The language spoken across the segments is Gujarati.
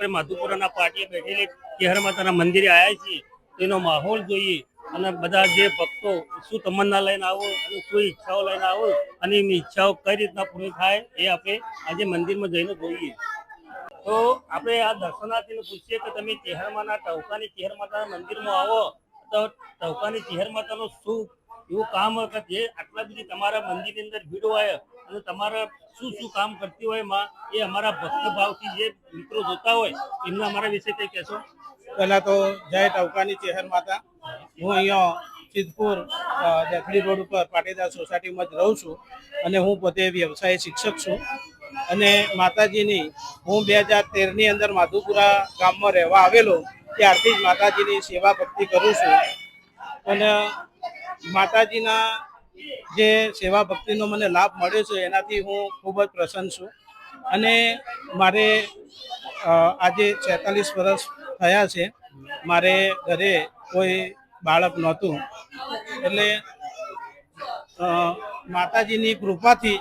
આપણે માધુપુરાના પાટીએ બેઠેલી ચેહર માતાના મંદિરે આવ્યા છીએ તેનો માહોલ જોઈએ અને બધા જે ભક્તો શું તમન્ના લઈને આવો અને શું ઈચ્છાઓ લઈને આવો અને એમની ઈચ્છાઓ કઈ રીતના પૂરી થાય એ આપણે આજે મંદિરમાં જઈને જોઈએ. તો આપણે આ દર્શનાર્થીને પૂછીએ કે તમે ચેહરમાના ટહુકાની ચેહર માતાના મંદિરમાં આવો તો ટહુકાની ચેહર માતાનું શું એવું કામ કે જે આટલા બધી તમારા મંદિરની અંદર ભીડ હોય અને તમારા શું શું કામ કરતી હોય માં એ અમારા ભક્તિભાવથી જે મિત્રો જોતા હોય એમને અમારા વિશે કંઈ કહેશો? પહેલા તો જય ટહુકાની ચેહર માતા. હું અહીંયા સિદ્ધપુર દેખડી રોડ ઉપર પાટીદાર સોસાયટીમાં જ રહું છું અને હું પોતે વ્યવસાય શિક્ષક છું. અને માતાજીની હું 2013ની અંદર માધુપુરા ગામમાં રહેવા આવેલો ત્યારથી જ માતાજીની સેવા ભક્તિ કરું છું. અને માતાજીના જે સેવા ભક્તિનો મને લાભ મળ્યો છે એનાથી હું ખૂબ જ પ્રસન્ન છું. અને મારે આજે 46 વર્ષ થયા છે. મારે ઘરે કોઈ બાળક નહોતું એટલે માતાજીની કૃપાથી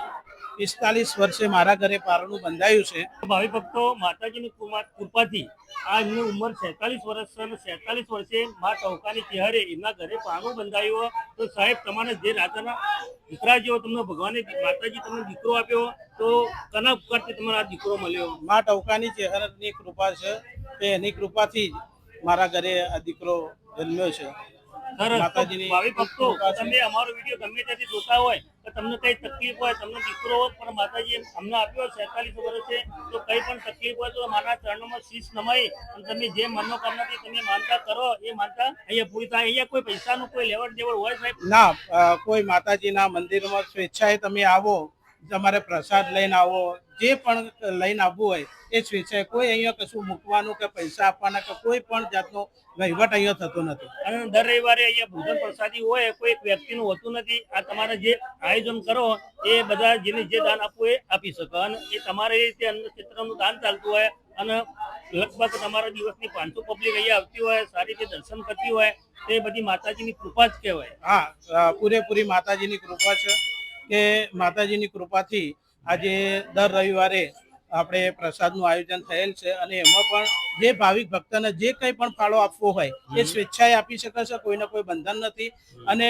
45 વર્ષે મારા ઘરે પારણું બંધાયું છે. ભાવિ ભક્તો માતાજીની કૃપાથી આ એમની ઉંમર 46 વર્ષ અને 46 વર્ષે મા ટહુકાની ચેહરે એમના ઘરે પારણું બંધાયું. તો સાહેબ તમારે જે રાજાના દીકરા જેવો તમને ભગવાને માતાજી તમને દીકરો આપ્યો તો કના ઉપકારથી તમારે આ દીકરો મળ્યો? મા ટહુકાની ચેહરની કૃપા છે કે એની કૃપાથી જ મારા ઘરે આ દીકરો જન્મ્યો છે. ભાવિ ભક્તો તમે અમારો વિડીયો ગમે ત્યાંથી જોતા હોય તો તમને કઈ તકલીફ હોય, તમને દીકરો હોય પણ માતાજી અમને આપ્યો 46 વર્ષે તો કઈ પણ તકલીફ હોય તો મારા ચરણોમાં શીશ નમાઈ અને તમે જે મનોકામનાથી તમે માનતા કરો એ માનતા અહીંયા પૂરી થાય. અહીંયા કોઈ પૈસાનું કોઈ લેવડ દેવડ હોય સાહેબ? ના, કોઈ માતાજીના મંદિરમાં સ્વેચ્છાએ તમે આવો, તમારે પ્રસાદ લઈને આવો, જે પણ લઈને આવવું હોય એ સ્વેચ્છાએ. કોઈ અહીંયા કશું મૂકવાનું કે પૈસા આપવાના કે કોઈ પણ જાતનો વહીવટ અહીંયા થતો નથી. અને દર રવિવારે અહીંયા ભોજન પ્રસાદી હોય કોઈ વ્યક્તિનું હોતું નથી. આ તમારે જે આયોજન કરો એ બધા જેને જે દાન આપવું એ આપી શકે અને એ તમારે રીતે અન્ન ક્ષેત્રનું દાન ચાલતું હોય અને લગભગ તમારા દિવસની 500 પબ્લિક અહીંયા આવતી હોય, સારી રીતે દર્શન કરતી હોય તો એ બધી માતાજીની કૃપા જ કહેવાય. હા, પૂરેપૂરી માતાજીની કૃપા છે કે માતાજીની કૃપાથી આજે દર રવિવારે આપણે પ્રસાદનું આયોજન થયેલ છે અને એમાં પણ જે ભાવિક ભક્તને જે કંઈ પણ ફાળો આપવો હોય એ સ્વેચ્છાએ આપી શકે છે. કોઈને કોઈ બંધન નથી અને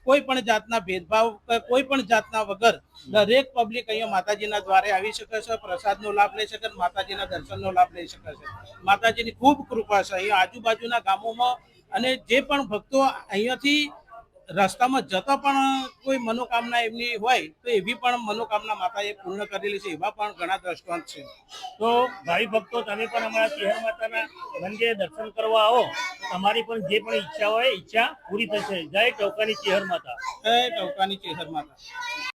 કોઈ પણ જાતના ભેદભાવ કોઈ પણ જાતના વગર દરેક પબ્લિક અહીંયા માતાજીના દ્વારે આવી શકે છે, પ્રસાદનો લાભ લઈ શકે, માતાજીના દર્શનનો લાભ લઈ શકે છે. માતાજીની ખૂબ કૃપા છે અહીંયા આજુબાજુના ગામોમાં. અને જે પણ ભક્તો અહીંયાથી રસ્તામાં જતા પણ કોઈ મનોકામના એમની હોય તો એવી પણ મનોકામના માતાએ પૂર્ણ કરેલી છે. એવા પણ ઘણા દ્રષ્ટાંત છે. તો ભાવિ ભક્તો તમે પણ અમારા ચેહર માતાના મંદિરે દર્શન કરવા આવો, તમારી પણ જે પણ ઈચ્છા હોય ઈચ્છા પૂરી થશે. જય ટહુકાની ચેહર માતા. જય ટહુકાની ચેહર માતા.